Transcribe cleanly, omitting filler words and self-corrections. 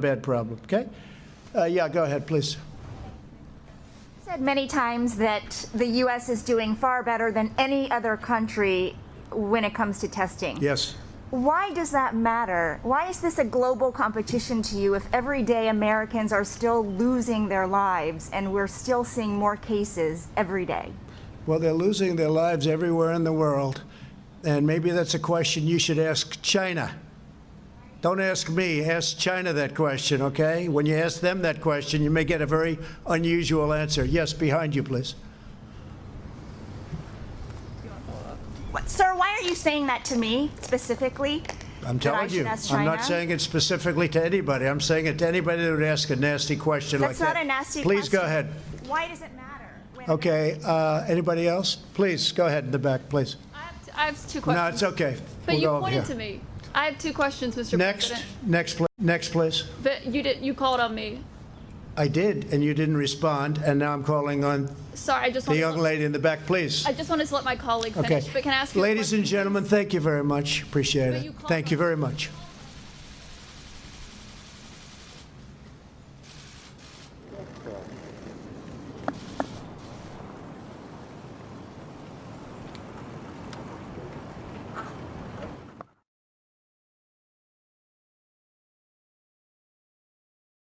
bad problem, okay? Yeah, go ahead, please. Said many times that the U.S. is doing far better than any other country when it comes to testing. Yes. Why does that matter? Why is this a global competition to you if every day Americans are still losing their lives and we're still seeing more cases every day? Well, they're losing their lives everywhere in the world, and maybe that's a question you should ask China. Don't ask me, ask China that question, okay? When you ask them that question, you may get a very unusual answer. Yes, behind you, please. Sir, why are you saying that to me specifically? I'm telling you, I'm not saying it specifically to anybody. I'm saying it to anybody that would ask a nasty question like that. That's not a nasty question. Please go ahead. Why does it matter? Okay, anybody else? Please, go ahead in the back, please. I have two questions. No, it's okay. But We'll you go over pointed here. to me. I have two questions, Mr. President. Next, please. But you called on me. I did, and you didn't respond, and now I'm calling on Sorry, I just the wanted young lady in the back, please. I just wanted to let my colleague Okay. finish. But can I ask you a Ladies and question, gentlemen, thank you very much. Appreciate But it. you called Thank you on- very much.